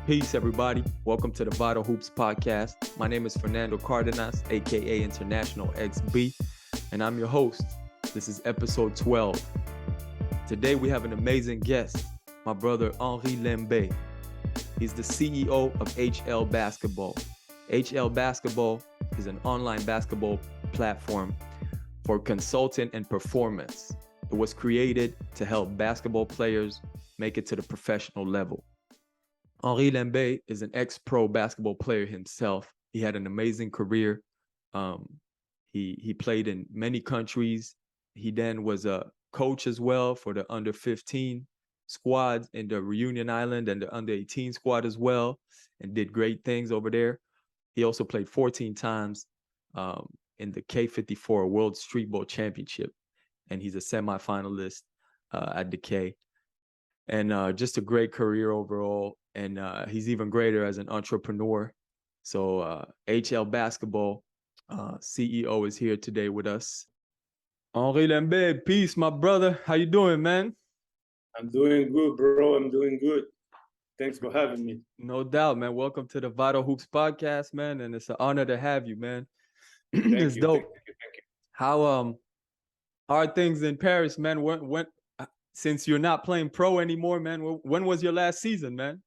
Peace, everybody. Welcome to the Vital Hoops podcast. My name is Fernando Cardenas, aka International XB, and I'm your host. This is episode 12. Today we have an amazing guest, my brother Henri Lembe. He's the CEO of HL Basketball. HL Basketball is an online basketball platform for consulting and performance. It was created to help basketball players make it to the professional level. Henri Lembe is an ex-pro basketball player himself. He had an amazing career. He played in many countries. He then was a coach as well for the under 15 squad in the Reunion Island and the under 18 squad as well, and did great things over there. He also played 14 times in the K54 World Streetball Championship, and he's a semifinalist at the K. And just a great career overall. And he's even greater as an entrepreneur. So HL Basketball CEO is here today with us. Henri Lembe, peace, my brother. How you doing, man? I'm doing good, bro. I'm doing good. Thanks for having me. No doubt, man. Welcome to the Vital Hoops podcast, man. And it's an honor to have you, man. It's dope. Thank you. How are things in Paris, man? When since you're not playing pro anymore, man, when was your last season, man?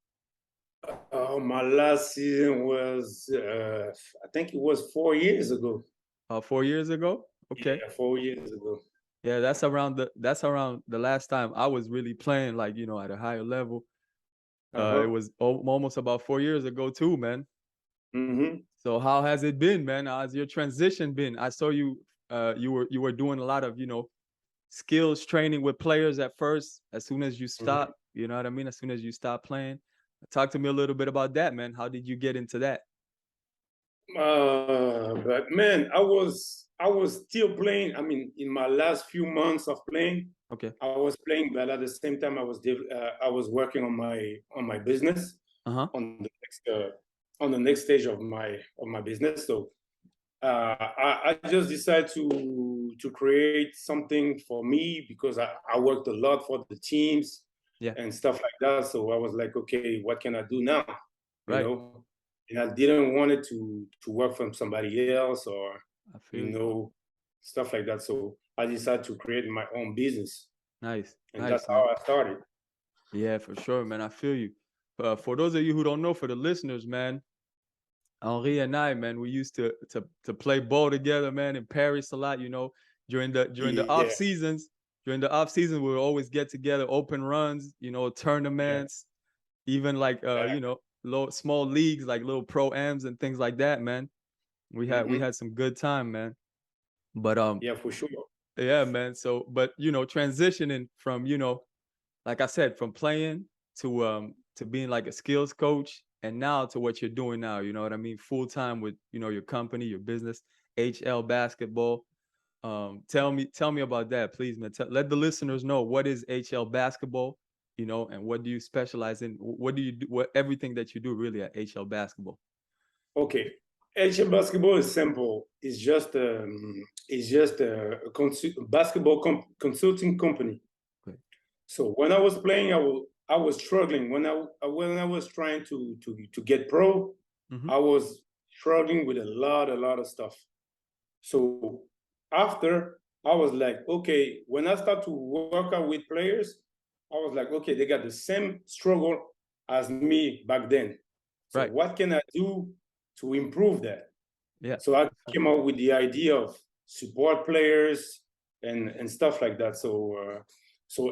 My last season was, I think it was 4 years ago. 4 years ago? Okay. Yeah, 4 years ago. Yeah, that's around the last time I was really playing, like, you know, at a higher level. It was almost about 4 years ago too, man. Mm-hmm. So how has it been, man? How's your transition been? I saw you you were doing a lot of, you know, skills training with players at first. As soon as you stop, you know what I mean? As soon as you stop playing. Talk to me a little bit about that, man. How did you get into that? But man, I was still playing. I mean, in my last few months of playing, Okay. I was playing, but at the same time, I was working on my business on the next stage of my business. So I just decided to create something for me because I worked a lot for the teams and stuff like that. So I was like, okay, what can I do now? You know, and I didn't want it to work from somebody else or stuff like that. So I decided to create my own business. Nice. And that's how I started. Yeah, for sure, man. I feel you. For those of you who don't know, for the listeners, man, Henri and I, man, we used to play ball together, man, in Paris a lot. You know, during the off seasons. During the off season, we would always get together, open runs, you know, tournaments, even like you know, small leagues, like little pro-ams and things like that, man. We had some good time, man. But yeah, for sure. Yeah, man. So, but you know, transitioning from, you know, like I said, from playing to being like a skills coach, and now to what you're doing now, you know what I mean? Full time with, you know, your company, your business, HL Basketball. Tell me about that, please, man. Let the listeners know, what is HL Basketball, you know, and what do you specialize in? What do you do? What everything that you do really at HL Basketball? Okay, HL Basketball is simple. It's just a basketball consulting company. Okay. So when I was playing, I was struggling when I was trying to get pro. I was struggling with a lot of stuff. So after, I was like, okay, when I start to work out with players, I was like, okay, they got the same struggle as me back then. So what can I do to improve that? Yeah. So I came up with the idea of support players and stuff like that. So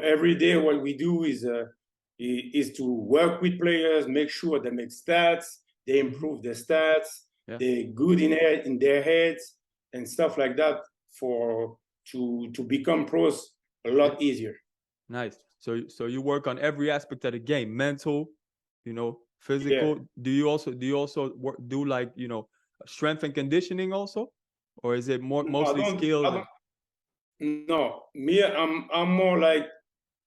every day what we do is to work with players, make sure they make stats, they improve their stats, they're good in their heads and stuff like that to become pros a lot easier. Nice. So you work on every aspect of the game, mental, you know, physical. Do you also do like, you know, strength and conditioning also, or is it mostly skills? No, me, I'm more like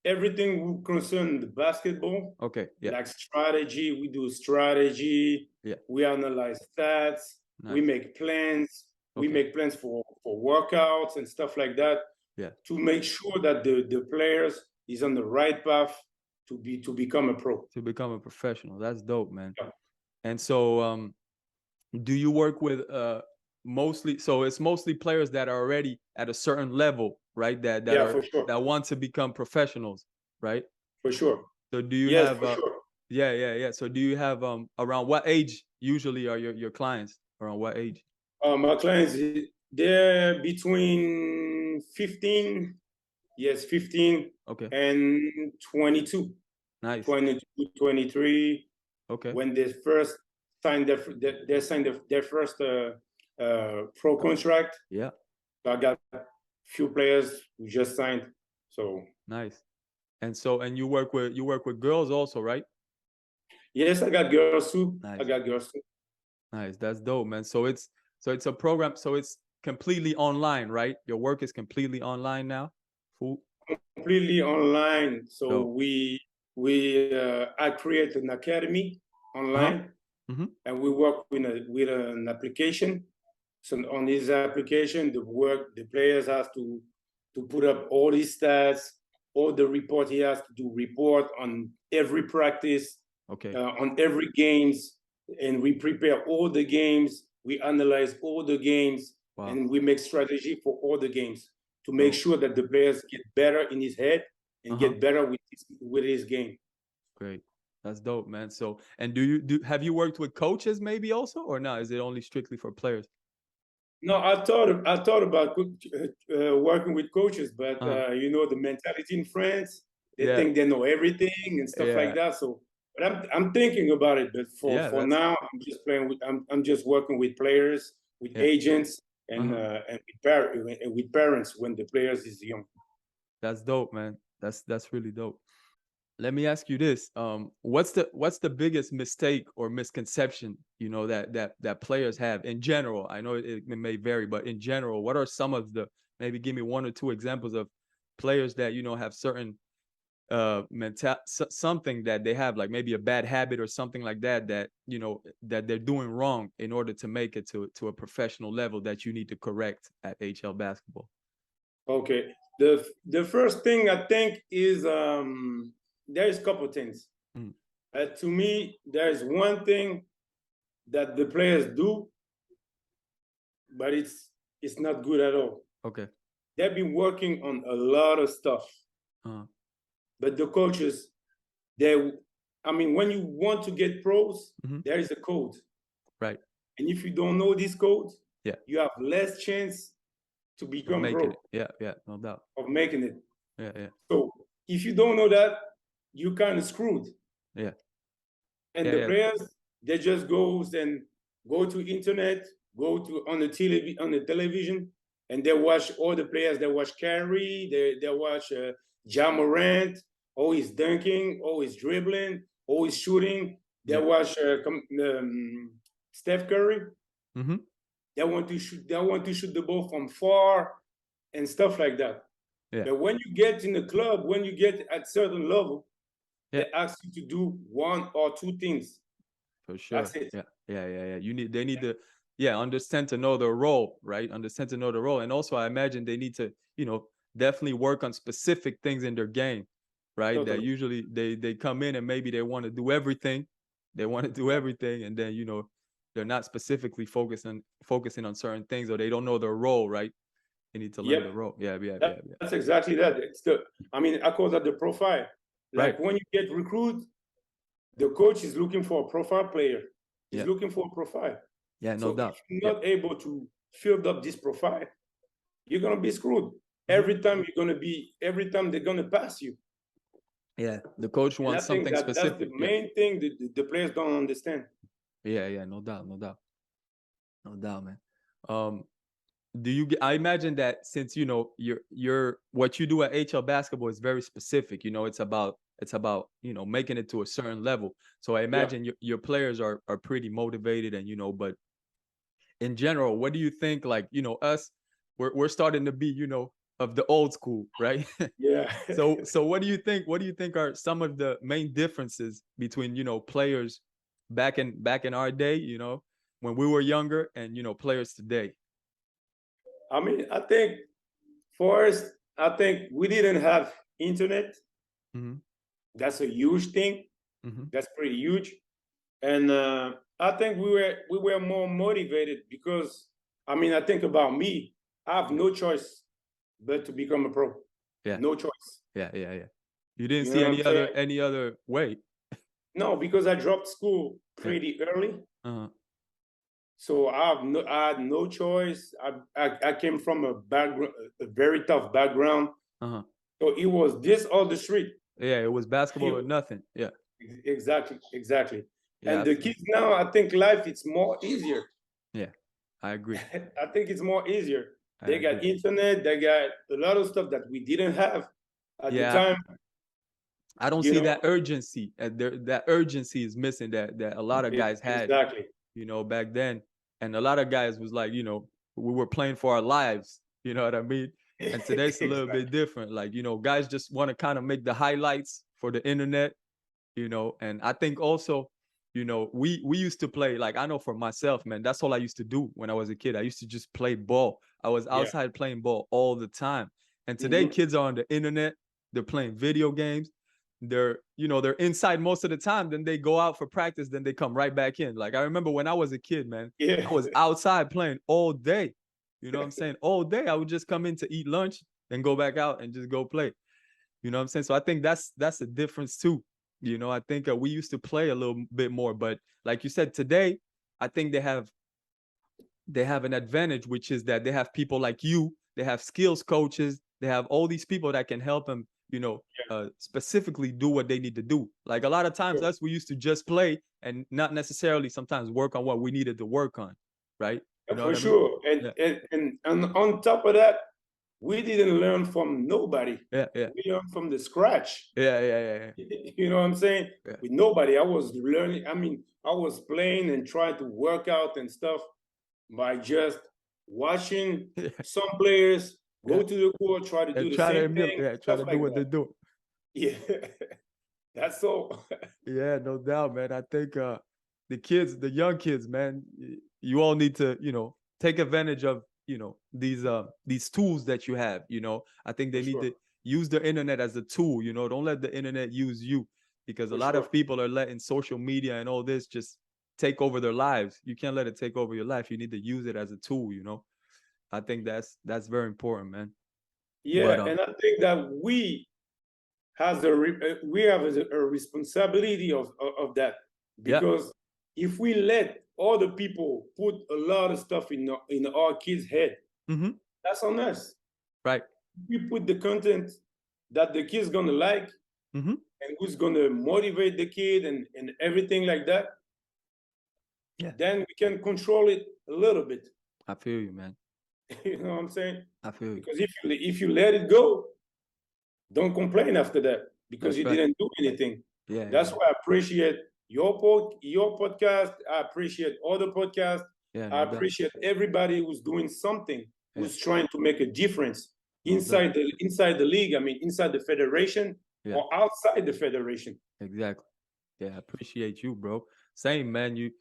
everything concern the basketball. Okay. Yeah. Like strategy, we do strategy. Yeah. We analyze stats. Nice. We make plans. Okay. We make plans for workouts and stuff like that. Yeah. To make sure that the players is on the right path to become a pro. To become a professional. That's dope, man. Yeah. And so do you work with mostly, so it's mostly players that are already at a certain level, right? For sure. That want to become professionals, right? For sure. So do you Yes, have for sure. yeah. So do you have around what age usually are your clients? Around what age? My clients, they're between 15, yes, 15 Okay. and 22. Nice. 22, 23. Okay. When they first signed their first pro contract. Yeah. So I got a few players who just signed. So nice. And so, and you work with girls also, right? yes, I got girls too. Nice. I got girls too. Nice. That's dope, man. So it's a program. So it's completely online, right? Your work is completely online now. Cool. Completely online. So Dope. I create an academy online, and we work with an application. So on this application, the players has to put up all his stats, all the report he has to do report on every practice, Okay. On every games, and we prepare all the games. We analyze all the games, Wow. and we make strategy for all the games to make sure that the players get better in his head and get better with his game. Great. That's dope, man. So, and have you worked with coaches maybe also, or not? Is it only strictly for players? No, I thought about working with coaches, but you know, the mentality in France, they think they know everything and stuff like that. So, but I'm thinking about it. But for now, I'm just I'm just working with players, with agents, and with parents when the players is young. That's dope, man. That's really dope. Let me ask you this: what's the biggest mistake or misconception, you know, that players have in general? I know it may vary, but in general, what are some of the, maybe give me one or two examples of players that, you know, have certain something that they have, like maybe a bad habit or something like that, you know, that they're doing wrong in order to make it to a professional level that you need to correct at HL basketball? Okay, the first thing I think is there's a couple things. To me, there's one thing that the players do, but it's not good at all. Okay. They've been working on a lot of stuff, but the coaches, when you want to get pros, there is a code, right? And if you don't know this code, yeah, you have less chance to become pro. Yeah, no doubt. Of making it. Yeah. So if you don't know that, you kind of screwed. Yeah. And the players, they just go to internet, on the television, and they watch all the players. They watch Carey, they watch Ja Morant, always dunking, always dribbling, always shooting. They watch Steph Curry. They want to shoot the ball from far and stuff like that. But when you get in the club, when you get at certain level, they ask you to do one or two things. For sure. That's it. Yeah. They need to understand to know their role, right? Understand to know the role. And also I imagine they need to, you know, definitely work on specific things in their game, right? Totally. That usually they come in and maybe they want to do everything. They want to do everything, and then, you know, they're not specifically focusing on certain things, or they don't know their role, right? They need to learn the role. Yeah. That's exactly that. I call that the profile. Like when you get recruited, the coach is looking for a profile player. He's looking for a profile. Yeah, no doubt. If you're not able to fill up this profile, you're gonna be screwed. Every time they're gonna pass you. Yeah, the coach wants something specific. That's the main thing that the players don't understand. Yeah, no doubt, man. I imagine that since, you know, you're what you do at HL basketball is very specific. You know, it's about, you know, making it to a certain level. So I imagine your players are pretty motivated, and, you know, but in general, what do you think? Like, you know, we're starting to be, you know, of the old school, right? Yeah. So what do you think? What do you think are some of the main differences between, you know, players back in our day, you know, when we were younger, and, you know, players today? I think for us, we didn't have internet. that's a huge thing. That's pretty huge. And I think we were more motivated because, I mean, I think about me, I have no choice but to become a pro. Yeah. No choice. Yeah. You didn't see any other way. No, because I dropped school pretty early. So I had no choice. I came from a very tough background. So it was this or the street. Yeah, it was basketball or nothing. Yeah. Exactly. Yeah, and the kids now, I think life it's more easier. Yeah, I agree. I think it's more easier. They got internet, they got a lot of stuff that we didn't have at the time. I don't see that urgency. That urgency is missing that a lot of guys had, back then. And a lot of guys was like, we were playing for our lives. You know what I mean? And today's a little bit different. Like, guys just want to kind of make the highlights for the internet, and I think also, we used to play, like, I know for myself, man, that's all I used to do when I was a kid. I used to just play ball. I was outside playing ball all the time. And today kids are on the internet, they're playing video games. They're inside most of the time, then they go out for practice, then they come right back in. Like, I remember when I was a kid, man, I was outside playing all day. You know what I'm saying? All day. I would just come in to eat lunch and go back out and just go play. You know what I'm saying? So I think that's a difference too. I think we used to play a little bit more, but like you said, today, I think they have an advantage, which is that they have people like you, they have skills coaches, they have all these people that can help them, specifically do what they need to do. Like a lot of times us, we used to just play and not necessarily sometimes work on what we needed to work on. Right. For sure. And on top of that, we didn't learn from nobody. We learned from the scratch. Yeah. You know what I'm saying? With nobody. I was learning. I mean, I was playing and trying to work out and stuff by just watching some players go to the court, try to do the same thing. Try to do what they do. Yeah. That's all. Yeah, no doubt, man. I think the young kids, man, you all need to, take advantage of, these tools that you have. I think they need to use the internet as a tool. Don't let the internet use you, because a lot of people are letting social media and all this just take over their lives. You can't let it take over your life. You need to use it as a tool. I think that's very important, man. Yeah, and I think that we have a responsibility of that, because if we let other people put a lot of stuff in our kids' head, that's on us. Right. We put the content that the kid's gonna like, and who's gonna motivate the kid and everything like that. Yeah. Then we can control it a little bit. I feel you, man. You know what I'm saying? I feel you. Because if you let it go, don't complain after that, because you didn't do anything. Yeah. That's why I appreciate your podcast. I appreciate other podcasts. Yeah, I appreciate everybody who's doing something, who's trying to make a difference inside the league. I mean, inside the federation or outside the federation. Exactly. Yeah, I appreciate you, bro. Same, man.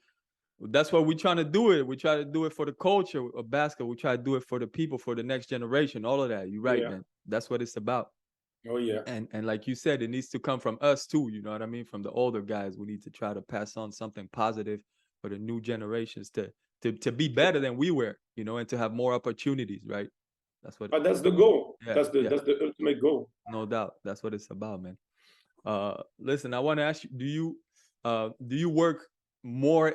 That's what we're trying to do it. We try to do it for the culture of basketball. We try to do it for the people, for the next generation, all of that. You're right, man. That's what it's about. Oh, yeah. And like you said, it needs to come from us too. You know what I mean? From the older guys, we need to try to pass on something positive for the new generations to be better than we were, and to have more opportunities, right? That's what. But that's the goal. Yeah, that's the ultimate goal. No doubt. That's what it's about, man. Listen, I want to ask you, do you work more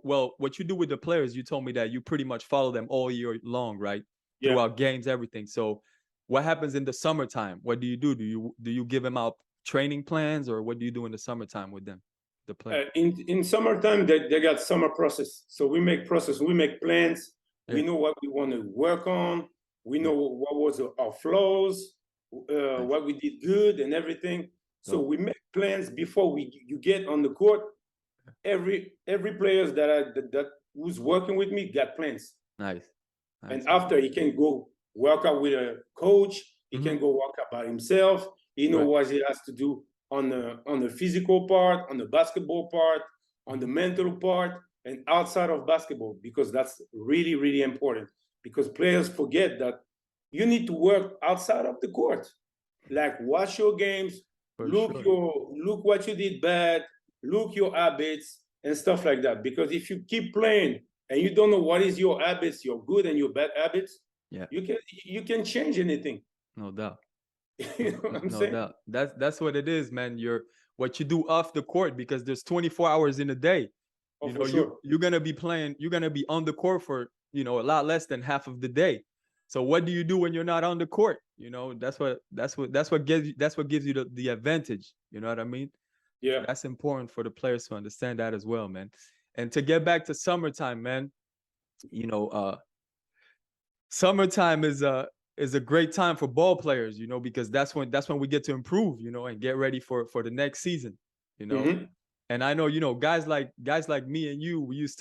well, what you do with the players, you told me that you pretty much follow them all year long, right? Throughout games, everything. So what happens in the summertime? What do you do? Do you give them out training plans, or what do you do in the summertime with them, the players? In summertime, they got summer process. So we make plans. We know what we want to work on. We know what was our flaws, what we did good and everything. So we make plans before you get on the court. Every players that who's working with me got plans. Nice. And after, he can go work out with a coach. He can go work out by himself. He knows what he has to do on the physical part, on the basketball part, on the mental part, and outside of basketball, because that's really, really important. Because players forget that you need to work outside of the court. Like, watch your games, look what you did bad, look your habits and stuff like that. Because if you keep playing and you don't know what is your habits, your good and your bad habits, yeah, you can change anything. no doubt. You know what I'm No saying? doubt. That's what it is, man. What you do off the court, because there's 24 hours in a day. Oh, You know, for sure. you're gonna be playing, you're gonna be on the court for, a lot less than half of the day. So what do you do when you're not on the court? That's what gives you the advantage. You know what I mean? Yeah. So that's important for the players to understand that as well, man. And to get back to summertime, man, summertime is a great time for ball players, because that's when we get to improve, and get ready for the next season, Mm-hmm. And I know, guys like me and you, we used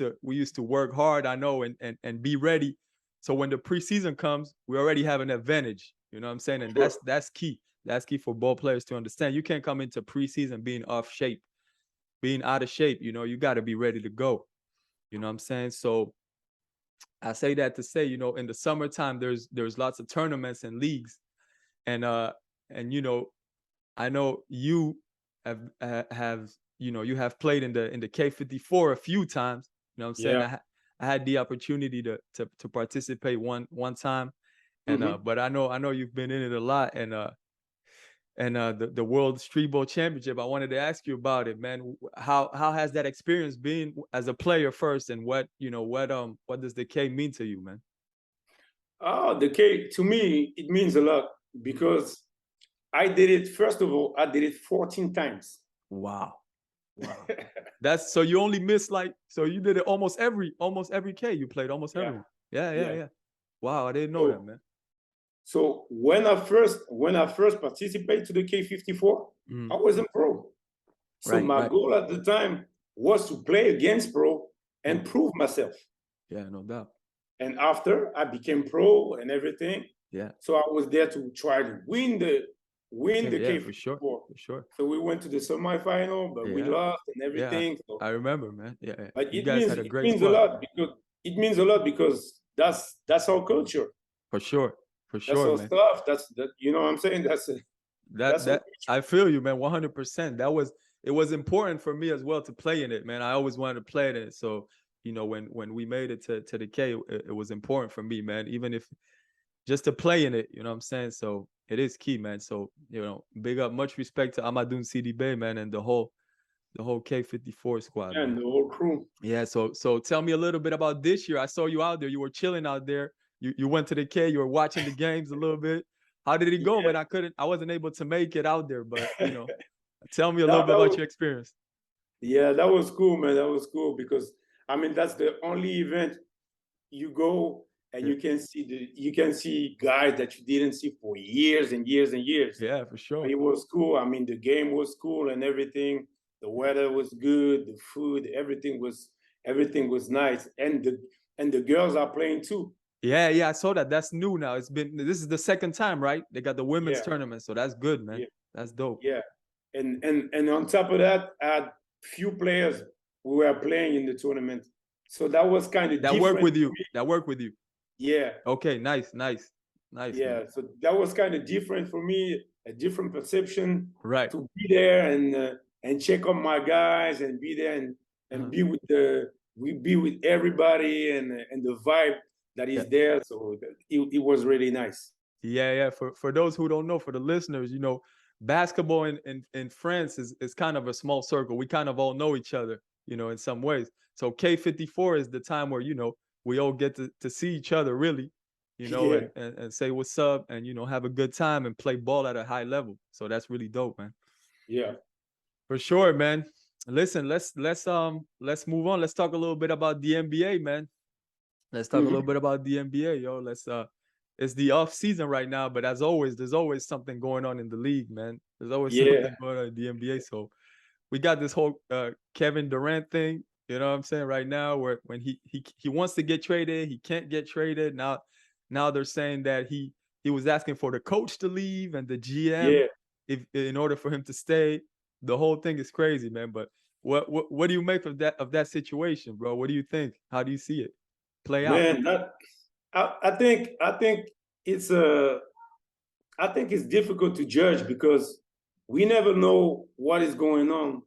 to work hard, I know, and be ready. So when the preseason comes, we already have an advantage. You know what I'm saying? And Sure. that's key. That's key for ball players to understand. You can't come into preseason being off shape, being out of shape. You got to be ready to go. You know what I'm saying? So I say that to say, in the summertime, there's lots of tournaments and leagues, and I know you have you have played in the K54 a few times. You know what I'm saying? Yeah. I had the opportunity to participate one time, and Mm-hmm. but I know you've been in it a lot, and the World Streetball Championship. I wanted to ask you about it, man. How has that experience been as a player first, and what does the K mean to you, man? Oh, the K, to me, it means a lot because I did it, first of all, I did it 14 times. Wow. That's so you only missed so you did it almost every K. You played almost every one. Yeah. Wow, I didn't know that, man. So when I first participated to the K54, I wasn't pro. So my goal at the time was to play against pro and prove myself. Yeah, no doubt. And after I became pro and everything, yeah. So I was there to try to win the K54. For sure. So we went to the semifinal, but we lost and everything. Yeah, so, I remember, man. Yeah. But you guys had a great means squad. it means a lot because that's our culture. For sure, that's our man. Stuff. You know what I'm saying. That I feel you, man. 100%. It was important for me as well to play in it, man. I always wanted to play in it. So when we made it to the K, it was important for me, man. Even if just to play in it, you know what I'm saying? So it is key, man. So, big up, much respect to Amadoun Sidibé, man, and the whole K54 squad. And man. the whole crew. Yeah, so tell me a little bit about this year. I saw you out there. You were chilling out there. You went to the K, you were watching the games a little bit. How did it go, man? I wasn't able to make it out there, but tell me a little bit about your experience. Yeah, that was cool, man. That was cool because that's the only event you go and you can see guys that you didn't see for years and years and years. Yeah, for sure. It was cool. The game was cool and everything. The weather was good. The food, everything was nice. And the girls are playing too. Yeah, I saw that. That's new now. This is the second time, right? They got the women's tournament, so that's good, man. Yeah. That's dope. Yeah, and on top of that, I had few players who were playing in the tournament, so that was kind of that work with you. That work with you. Yeah. Okay. Nice. Yeah. Man. So that was kind of different for me, a different perception. Right. To be there and check on my guys and be there and be with everybody and the vibe that is there. So it was really nice. Yeah. For those who don't know, for the listeners, basketball in France is kind of a small circle. We kind of all know each other, in some ways. So K54 is the time where, we all get to see each other really, and say what's up and, have a good time and play ball at a high level. So that's really dope, man. Yeah. For sure, man. Listen, let's move on. Let's talk a little bit about the NBA, man. Let's talk a little bit about the NBA, yo. It's the off season right now, but as always, there's always something going on in the league, man. There's always something going on in the NBA. So we got this whole Kevin Durant thing, you know what I'm saying, right now, where when he wants to get traded, he can't get traded. Now they're saying that he was asking for the coach to leave and the GM in order for him to stay. The whole thing is crazy, man. But what do you make of that situation, bro? What do you think? How do you see it play out? Man, I think it's difficult to judge because we never know what is going on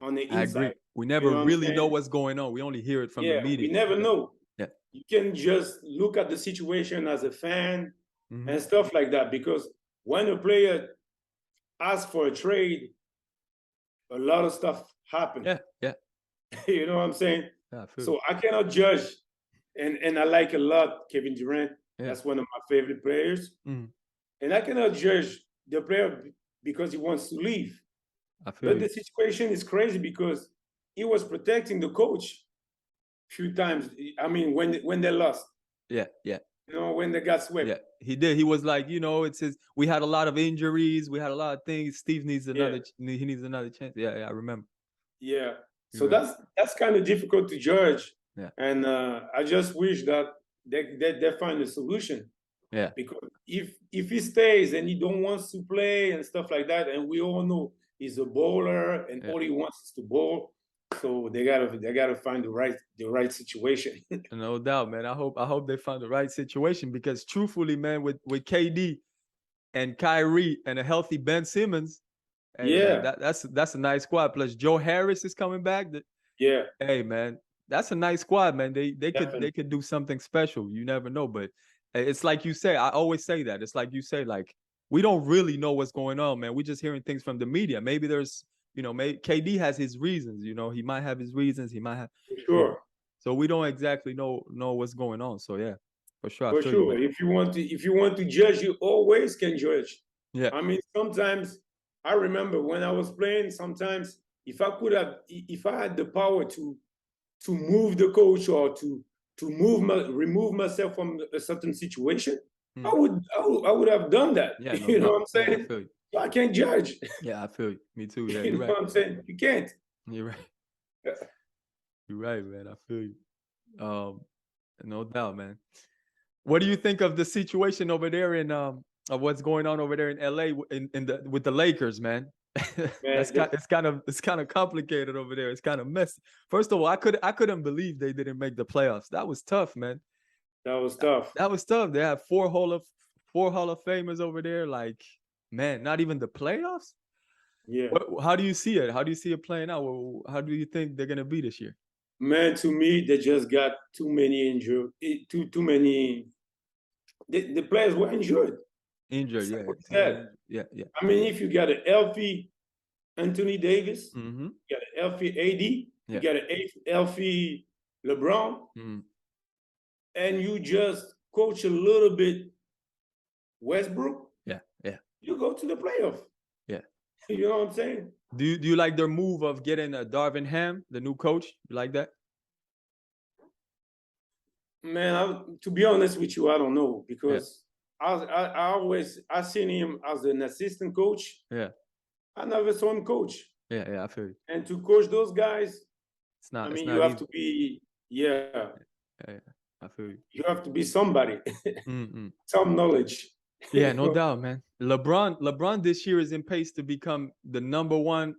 the inside. I agree. We never really know what's going on. We only hear it from the media. We never know. Yeah. You can just look at the situation as a fan and stuff like that, because when a player asks for a trade, a lot of stuff happens. Yeah. You know what I'm saying? Yeah, so I cannot judge. And I like a lot Kevin Durant. Yeah. That's one of my favorite players. And I cannot judge the player because he wants to leave. But the situation is crazy because he was protecting the coach a few times. I mean, when they lost. Yeah. You know, when they got swept. Yeah, he did. He was like, it's his. We had a lot of injuries. We had a lot of things. Steve needs another. Yeah. He needs another chance. Yeah, I remember. Yeah. So that's kind of difficult to judge. Yeah. And I just wish that they find a solution. Yeah. Because if he stays and he don't want to play and stuff like that, and we all know he's a bowler and all he wants is to bowl, so they gotta find the right situation. No doubt, man. I hope they find the right situation, because truthfully, man, with KD and Kyrie and a healthy Ben Simmons, hey, man, that's a nice squad. Plus Joe Harris is coming back. Hey, man, that's a nice squad, man. They could do something special. You never know, but it's like you say. I always say that. It's like you say, like, we don't really know what's going on, man. We're just hearing things from the media. Maybe there's, maybe KD has his reasons. He might have his reasons. He might have. Sure. So we don't exactly know what's going on. So yeah, for sure. For sure. If you want to judge, you always can judge. Yeah. I mean, sometimes I remember when I was playing. Sometimes if I had the power to move the coach or to remove myself from a certain situation, I would have done that. Yeah, you know what I'm saying? I feel you. So I can't judge. Yeah, I feel you. Me too. Yeah, you know what I'm saying? You can't. You're right. You're right, man. I feel you. No doubt, man. What do you think of the situation over there in of what's going on over there in LA with the Lakers, man? Man, it's kind of complicated over there. It's kind of messy. First of all, I couldn't believe they didn't make the playoffs. That was tough, man. That was tough. That was tough. They have four Hall of Famers over there. Like, man, not even the playoffs. Yeah. How do you see it? How do you see it playing out? How do you think they're gonna be this year? Man, to me, they just got too many injured. Too many. The players were injured. Yeah. I mean, if you got a healthy Anthony Davis, you got a healthy AD, you got a healthy LeBron, and you just coach a little bit Westbrook, you go to the playoff. Yeah. You know what I'm saying? Do you like their move of getting Darvin Ham, the new coach? You like that? Man, to be honest with you, I don't know, because I seen him as an assistant coach. Yeah. I never saw him coach. Yeah, I feel you. And to coach those guys, it's not. I mean, you have to be. Yeah, I feel you. You have to be somebody. Some knowledge. Yeah, no doubt, man. LeBron this year is in pace to become the number one,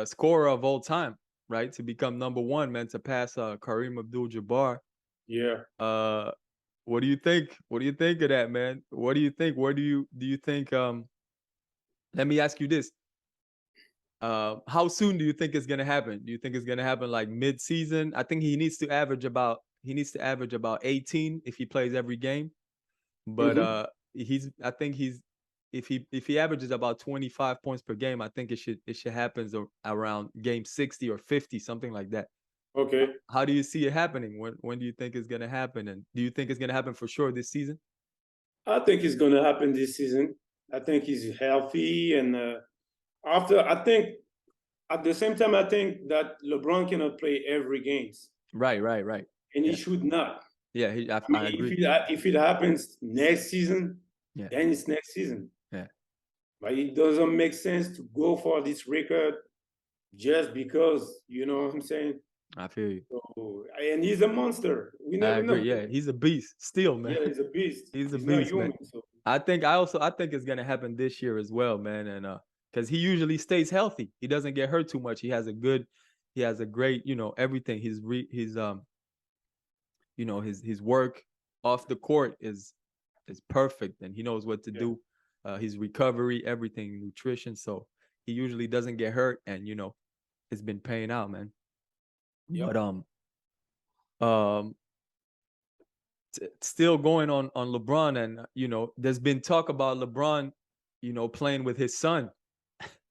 scorer of all time, right? To become number one, man, to pass Kareem Abdul-Jabbar. Yeah. What do you think? What do you think of that, man? What do you think? Where do you think? Let me ask you this. How soon do you think it's gonna happen? Do you think it's gonna happen like mid-season? I think he needs to average about 18 if he plays every game. But if he averages about 25 points per game, I think it should happen around game 60 or 50, something like that. Okay. How do you see it happening? When do you think it's gonna happen? And do you think it's gonna happen for sure this season? I think it's gonna happen this season. I think he's healthy, and I think at the same time, I think that LeBron cannot play every games. Right. And he should not. Yeah, I agree. If it happens next season, then it's next season. Yeah. But it doesn't make sense to go for this record just because, you know what I'm saying? I feel you. So, and he's a monster. We never know. Yeah, he's a beast still, man. Yeah, he's a beast. He's a beast, not human, man. So. I think it's gonna happen this year as well, man. And because he usually stays healthy, he doesn't get hurt too much. He has a great, everything. His work off the court is perfect, and he knows what to do. his recovery, everything, nutrition. So he usually doesn't get hurt, and it's been paying out, man. Yep. But still going on LeBron, and there's been talk about LeBron, playing with his son,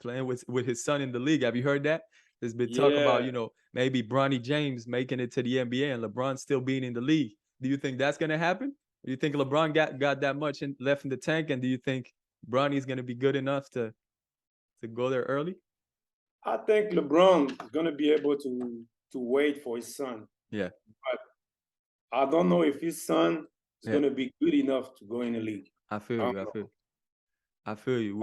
playing with his son in the league. Have you heard that? There's been talk about maybe Bronny James making it to the NBA and LeBron still being in the league. Do you think that's gonna happen? Do you think LeBron got that much left in the tank, and do you think Bronny's gonna be good enough to go there early? I think LeBron is gonna be able to wait for his son. Yeah. But I don't know if his son is gonna be good enough to go in the league. I feel you.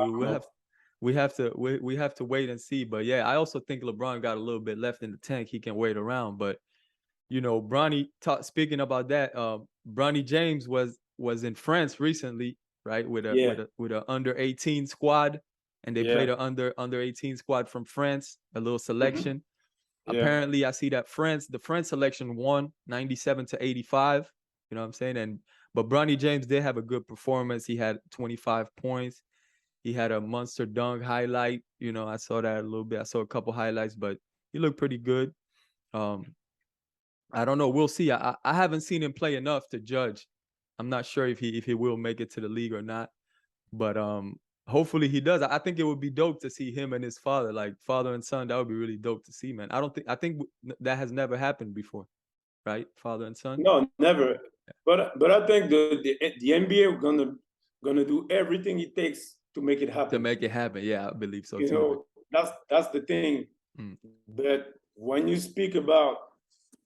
We have to wait and see. But yeah, I also think LeBron got a little bit left in the tank. He can wait around. But Bronny, speaking about that, Bronny James was in France recently, right? With a under 18 squad, and they played an under 18 squad from France, a little selection. Apparently, I see that the French selection won 97-85. You know what I'm saying? But Bronny James did have a good performance. He had 25 points. He had a monster dunk highlight. I saw that a little bit. I saw a couple highlights, but he looked pretty good. I don't know. We'll see. I haven't seen him play enough to judge. I'm not sure if he will make it to the league or not. But hopefully he does. I think it would be dope to see him and his father, like father and son. That would be really dope to see, man. I think that has never happened before, right? Father and son. No, never. But I think the NBA gonna do everything it takes to make it happen. To make it happen, yeah, I believe so too. That's the thing. But when you speak about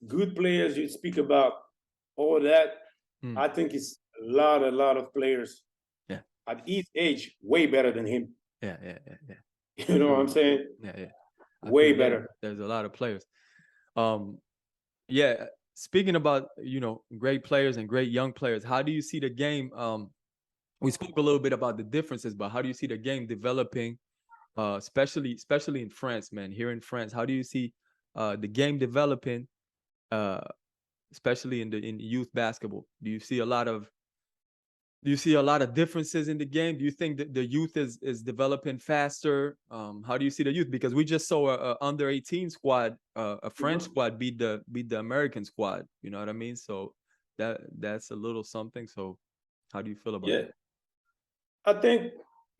good players, you speak about all that. I think it's a lot of players. At his age, way better than him. Yeah. You know what I'm saying? Yeah. Way better. There's a lot of players. Yeah. Speaking about great players and great young players, how do you see the game? We spoke a little bit about the differences, but how do you see the game developing? Especially in France, man. Here in France, how do you see the game developing? Especially in youth basketball, do you see a lot of differences in the game? Do you think that the youth is developing faster? How do you see the youth? Because we just saw a under 18 squad, a French squad beat the American squad. You know what I mean? So that's a little something. So how do you feel about that? I think,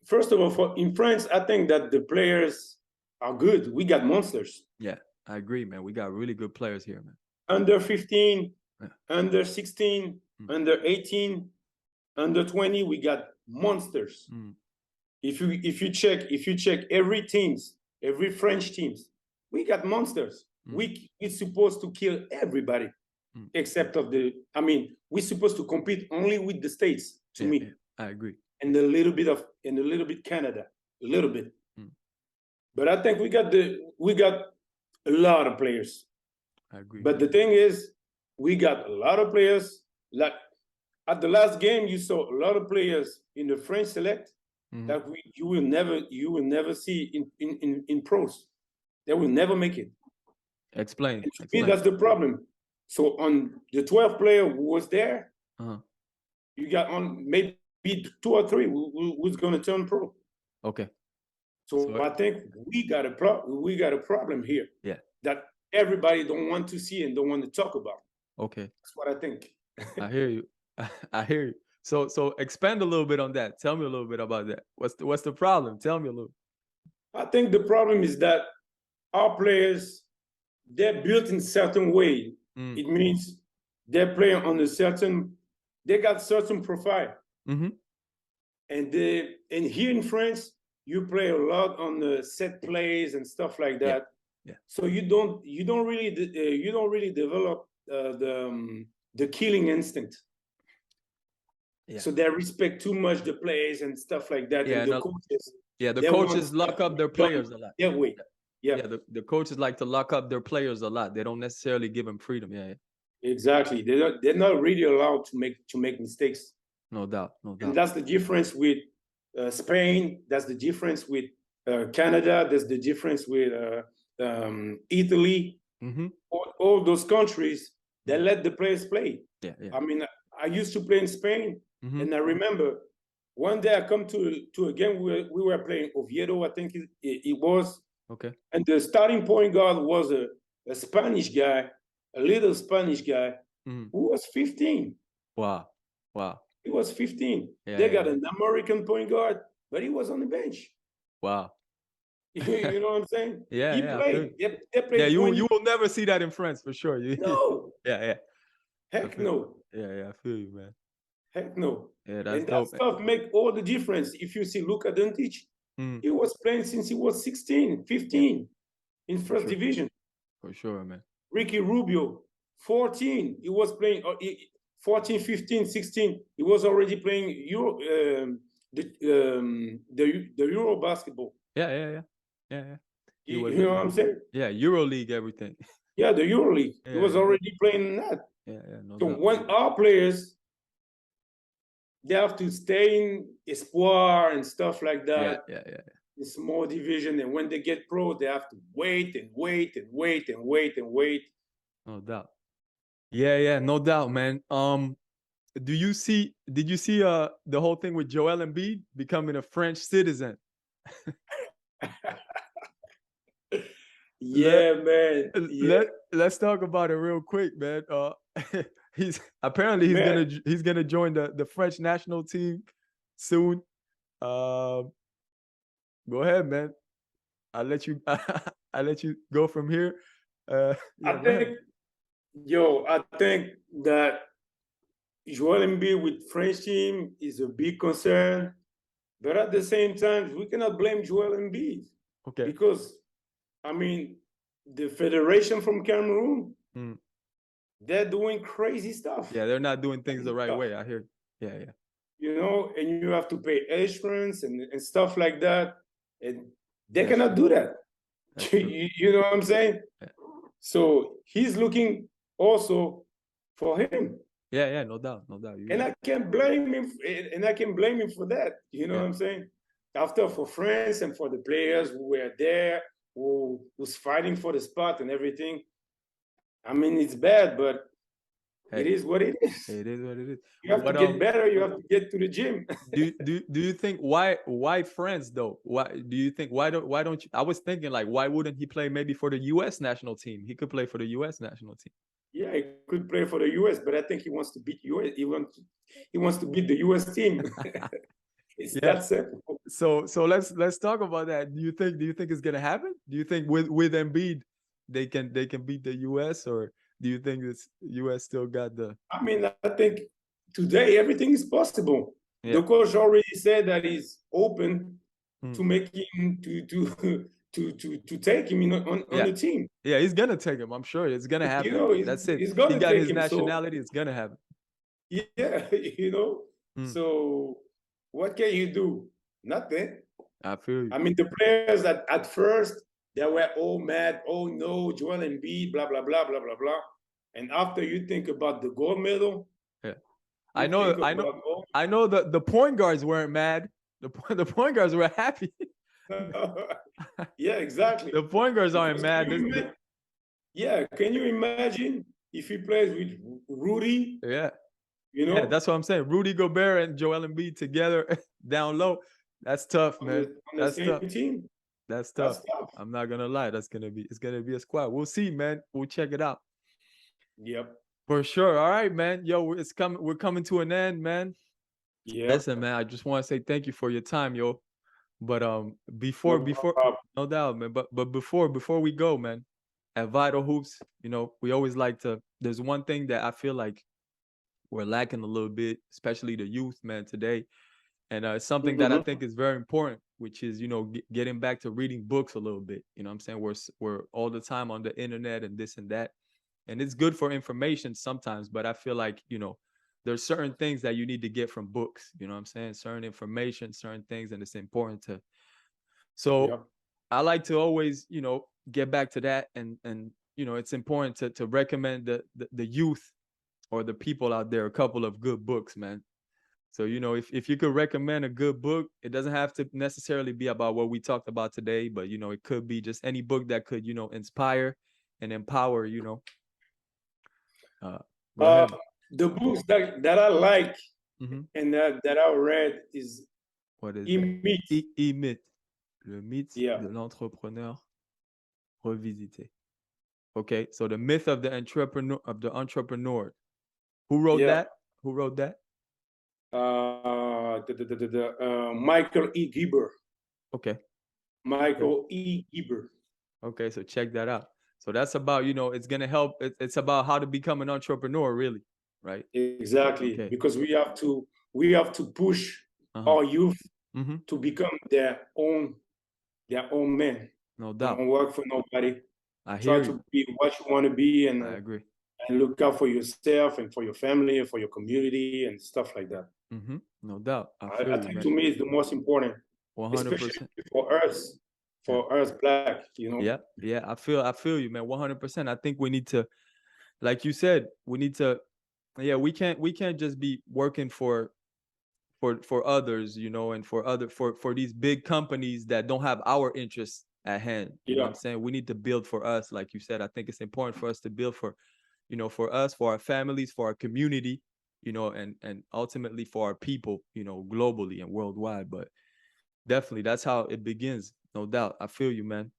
first of all, in France, I think that the players are good. We got monsters. Yeah, I agree, man. We got really good players here, man. Under 15, under 16, under 18, under 20, we got monsters. If you check every French teams, we got monsters. We're supposed to kill everybody, except we're supposed to compete only with the States. To me, I agree. And a little bit Canada, a little bit. But I think we got a lot of players. I agree. But the thing is, we got a lot of players. Like at the last game, you saw a lot of players in the French select that you will never see in pros. They will never make it. Explain. To me, that's the problem. So on the 12th player who was there, you got on maybe 2 or 3 who's going to turn pro. Okay. So I think we got a problem here. Yeah. That everybody don't want to see and don't want to talk about. Okay. That's what I think. I hear you. I hear you. So expand a little bit on that. Tell me a little bit about that. What's the problem? Tell me a little. I think the problem is that our players, they're built in a certain way. It means they're playing on they got certain profile. And here in France, you play a lot on the set plays and stuff like that. Yeah. So you don't really develop the killing instinct. Yeah. So they respect too much the plays and stuff like that. Yeah, and the coaches. Yeah, the coaches lock up their players a lot. Yeah, the coaches like to lock up their players a lot. They don't necessarily give them freedom. Yeah. Exactly. They're not really allowed to make mistakes. No doubt. And that's the difference with Spain. That's the difference with Canada. That's the difference with Italy. All those countries, they let the players play. Yeah. I mean, I used to play in Spain, and I remember one day I come to a game we were playing Oviedo, I think it was. Okay. And the starting point guard was a Spanish guy, a little Spanish guy who was 15. Wow. He was 15. Yeah, They got an American point guard, but he was on the bench. Wow. You know what I'm saying? Yeah, he played. They played. Yeah, you will never see that in France for sure. No. Yeah. Heck no. Yeah, I feel you, man. Heck no. Yeah, that's and dope. That stuff make all the difference. If you see Luka Doncic, he was playing since he was 16, 15 in first division. For sure, man. Ricky Rubio, 14. He was playing 14, 15, 16. He was already playing the Euro basketball. Yeah. You know what I'm saying? Yeah, Euro League, everything. Yeah, the Euro League. He was already playing that. Yeah, no so doubt. When our players, they have to stay in Espoir and stuff like that. Yeah. In small division, and when they get pro, they have to wait. No doubt. Yeah, no doubt, man. Did you see the whole thing with Joel Embiid becoming a French citizen? Man. Let's talk about it real quick, man. He's gonna join the French national team soon. Go ahead, man. I'll let you go from here. I think that Joel Embiid with French team is a big concern, but at the same time, we cannot blame Joel Embiid. Okay. Because, I mean, the federation from Cameroon, they're doing crazy stuff. Yeah, they're not doing things the right way, I hear. Yeah. You know, and you have to pay insurance and stuff like that. And they cannot do that. You know what I'm saying? Yeah. So he's looking also for him. Yeah, no doubt. And I can't blame him. For that. You know what I'm saying? After for France and for the players who were there, who's fighting for the spot and everything. I mean, it's bad, but it is what it is. It is what it is. You have to get better. You have to get to the gym. do you think why France though? Why don't you? I was thinking like why wouldn't he play maybe for the U.S. national team? He could play for the U.S. national team. Yeah, he could play for the U.S., but I think he wants to beat US. He wants to beat the U.S. team. It's that simple. So let's talk about that. Do you think it's gonna happen? Do you think with Embiid they can beat the U.S. or do you think this U.S. still got the? I mean, I think today everything is possible. Yeah. The coach already said that he's open to make him to take him on the team. Yeah, he's gonna take him. I'm sure it's gonna happen. You know, that's it. He got his nationality. It's gonna happen. Yeah, you know. So what can you do? Nothing. I feel you. I mean, the players that at first they were all mad. Oh no, Joel Embiid, blah blah blah blah blah blah. And after you think about the gold medal, I know the point guards weren't mad. The point guards were happy. Yeah, exactly. The point guards aren't mad. Can you imagine if he plays with Rudy? Yeah. You know? Yeah, that's what I'm saying. Rudy Gobert and Joel Embiid together down low. That's tough, man. That's tough. Team. That's tough. I'm not gonna lie. It's gonna be a squad. We'll see, man. We'll check it out. Yep. For sure. All right, man. Yo, we're coming to an end, man. Yeah. Listen, man, I just want to say thank you for your time, yo. But before no doubt, man. But before we go, man, at Vital Hoops, you know, we always like to. There's one thing that I feel like we're lacking a little bit, especially the youth, man, today, and it's something that I think is very important, which is, you know, getting back to reading books a little bit. You know what I'm saying? We're all the time on the internet and this and that, and it's good for information sometimes, but I feel like, you know, there's certain things that you need to get from books, you know what I'm saying? Certain information, certain things, and it's important to. So I like to always, you know, get back to that, and you know, it's important to recommend the youth or the people out there a couple of good books, man. So, you know, if you could recommend a good book, it doesn't have to necessarily be about what we talked about today, but, you know, it could be just any book that could, you know, inspire and empower, you know. Go ahead. The books that I like and that I read is What is that? mythe. Mythe. Le mythe de l'entrepreneur revisité. Okay, so the myth of the entrepreneur. Who wrote that? Who wrote that? Michael E. Gerber. Okay. Michael E. Gerber. Okay, so check that out. So that's about, it's gonna help. It's about how to become an entrepreneur, really, right? Exactly, Okay. because we have to push our youth to become their own men. No doubt. Don't work for nobody. I Try hear to you. be what you want to be, and I agree. And look out for yourself and for your family and for your community and stuff like that. No doubt. I think man. To me it's the most important, 100%. Especially for us Black, Yeah. I feel you, man. 100%. I think we need to, like you said, we can't just be working for others, and for these big companies that don't have our interests at hand. You know what I'm saying? We need to build for us, like you said. I think it's important for us to build for, for us, for our families, for our community, and ultimately for our people, globally and worldwide. But definitely that's how it begins, no doubt. I feel you, man.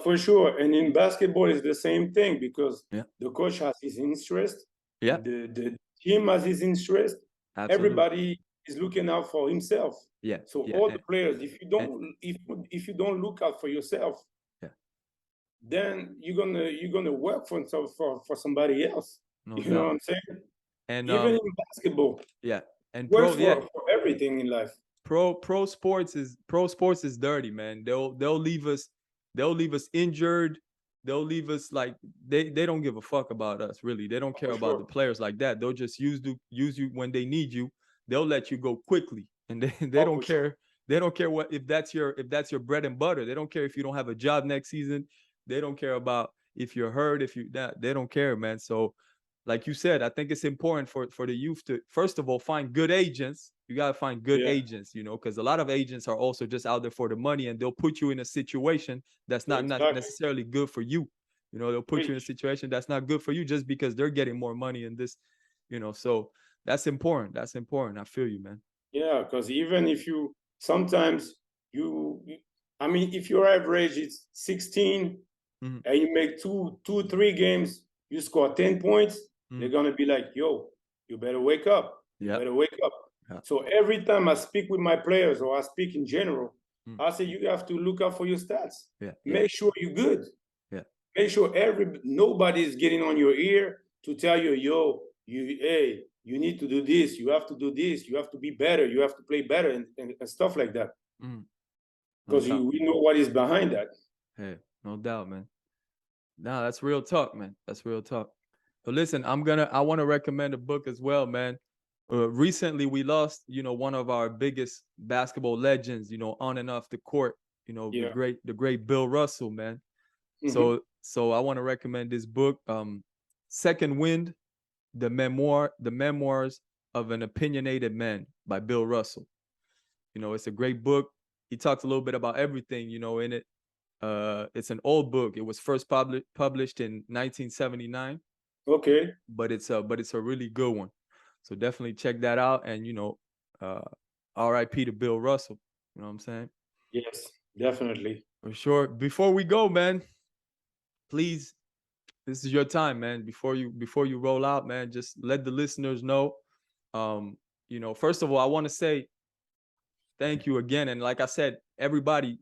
For sure. And in basketball it's the same thing, because the coach has his interest, the team has his interest. Absolutely. Everybody is looking out for himself. So all the players, if you don't look out for yourself, then you're gonna work for somebody else. You know what I'm saying? And even in basketball, and works for everything in life. Pro sports is dirty, man. They'll leave us injured. They'll leave us like they don't give a fuck about us, really. They don't care about the players like that. They'll just use you when they need you. They'll let you go quickly, and they don't care. They don't care if that's your bread and butter. They don't care if you don't have a job next season. They don't care about if you're hurt, they don't care, man. So like you said, I think it's important for the youth to, first of all, find good agents. You got to find good agents, because a lot of agents are also just out there for the money, and they'll put you in a situation that's not necessarily good for you. They'll put you in a situation that's not good for you just because they're getting more money in this, so that's important. That's important. I feel you, man. Yeah, because even if sometimes if your average is 16 and you make two, 3 games, you score 10 points, they're going to be like, yo, you better wake up. You better wake up. So every time I speak with my players, or I speak in general, I say you have to look out for your stats. Make sure you're good. Make sure nobody is getting on your ear to tell you, yo, you need to do this. You have to do this. You have to be better. You have to play better and stuff like that. Because we know what is behind that. Hey, no doubt, man. Nah, that's real talk, man. That's real talk. But listen, I want to recommend a book as well, man. Recently, we lost, one of our biggest basketball legends, on and off the court, the great Bill Russell, man. So I want to recommend this book, Second Wind, the memoirs of an opinionated man by Bill Russell. It's a great book. He talks a little bit about everything, in it. It's an old book. It was first published in 1979. Okay. But it's a really good one. So definitely check that out. And R.I.P. to Bill Russell. You know what I'm saying? Yes, definitely. For sure. Before we go, man, please, this is your time, man. Before you roll out, man, just let the listeners know. First of all, I want to say thank you again. And like I said, everybody,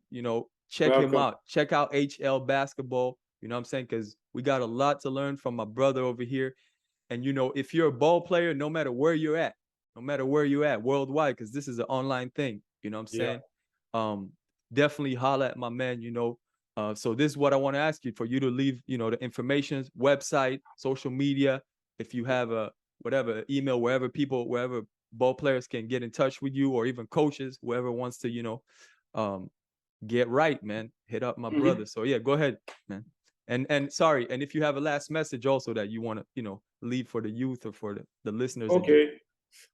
check him out. Check out HL Basketball. You know what I'm saying? Because we got a lot to learn from my brother over here. And, if you're a ball player, no matter where you're at worldwide, because this is an online thing, you know what I'm saying? Definitely holla at my man, So this is what I want to ask you, for you to leave, the information, website, social media, if you have a whatever email, wherever ball players can get in touch with you, or even coaches, whoever wants to, get right, man, hit up my brother. So yeah, go ahead, man. And sorry, and if you have a last message also that you want to, leave for the youth or for the listeners. Okay.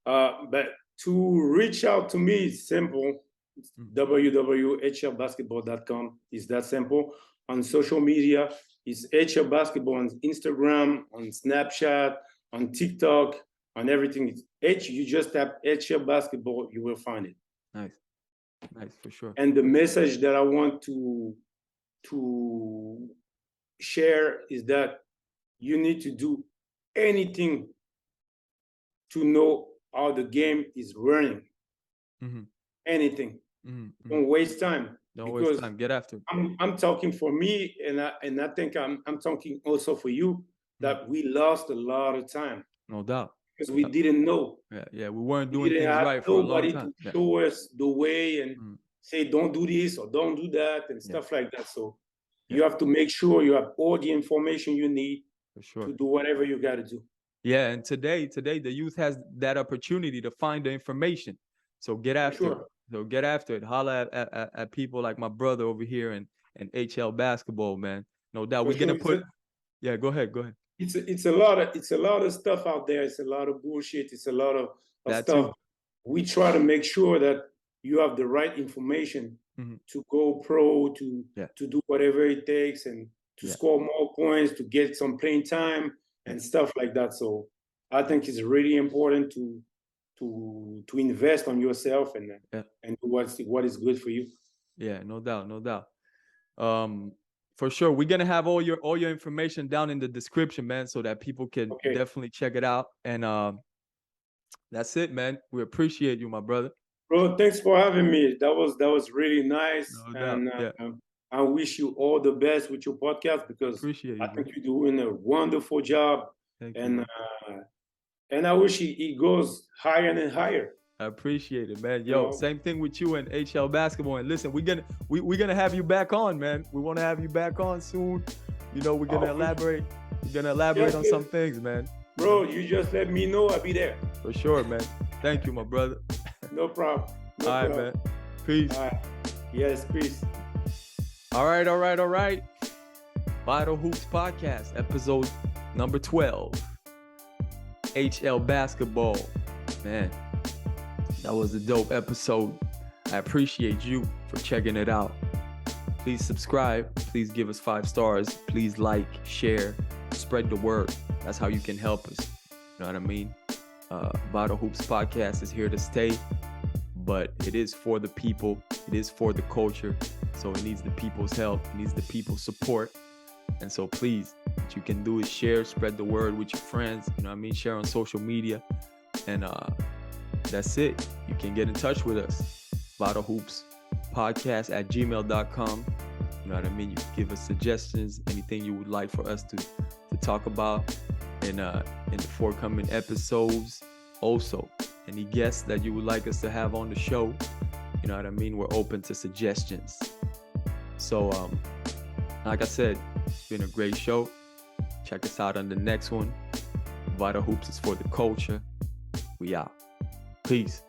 But to reach out to me is simple. www.hlbasketball.com is that simple. On social media, it's HL Basketball on Instagram, on Snapchat, on TikTok, on everything. You just tap HL Basketball, you will find it. Nice. Nice, for sure. And the message that I want to share is that you need to do anything to know how the game is running. Mm-hmm. Anything. Mm-hmm. Don't waste time. Don't waste time. Get after it. I'm talking for me, and I think I'm talking also for you, that we lost a lot of time. No doubt. Because we didn't know. Yeah. We weren't doing things right for a long time. Nobody to show us the way and say, don't do this or don't do that and stuff like that. So you have to make sure you have all the information you need to do whatever you got to do. Yeah, and today the youth has that opportunity to find the information. So get after it. So get after it. Holla at people like my brother over here and HL basketball, man. No doubt. We're gonna put. Yeah, go ahead. It's a lot of stuff out there. It's a lot of bullshit. It's a lot of stuff. We try to make sure that you have the right information to go pro, to do whatever it takes, and to score more points, to get some playing time and stuff like that. So I think it's really important to invest on yourself and do what is good for you. Yeah, no doubt. For sure, we're gonna have all your information down in the description, man, so that people can definitely check it out. And that's it, man. We appreciate you, my brother. Bro, thanks for having me. That was really nice. No doubt. I wish you all the best with your podcast, because I think you're doing a wonderful job. Thank you. And I wish it goes higher and higher. I appreciate it, man. Yo, same thing with you and HL basketball. And listen, we're gonna have you back on, man. We want to have you back on soon. You know, we're gonna elaborate. We're gonna elaborate on some things, man. Bro, you just let me know. I'll be there. For sure, man. Thank you, my brother. No problem. All right, man. Peace. All right. Yes, peace. All right. Vital Hoops Podcast, episode number 12. HL basketball. Man, that was a dope episode. I appreciate you for checking it out. Please subscribe. Please give us 5 stars. Please like, share, spread the word. That's how you can help us. You know what I mean? Vital Hoops Podcast is here to stay, but it is for the people. It is for the culture. So it needs the people's help. It needs the people's support. And so please, what you can do is share, spread the word with your friends. You know what I mean? Share on social media. And that's it. You can get in touch with us. Vital Hoops Podcast at gmail.com. You know what I mean? You can give us suggestions, anything you would like for us to talk about in the forthcoming episodes. Also, any guests that you would like us to have on the show, you know what I mean? We're open to suggestions. So, like I said, it's been a great show. Check us out on the next one. Vital Hoops is for the culture. We out. Peace.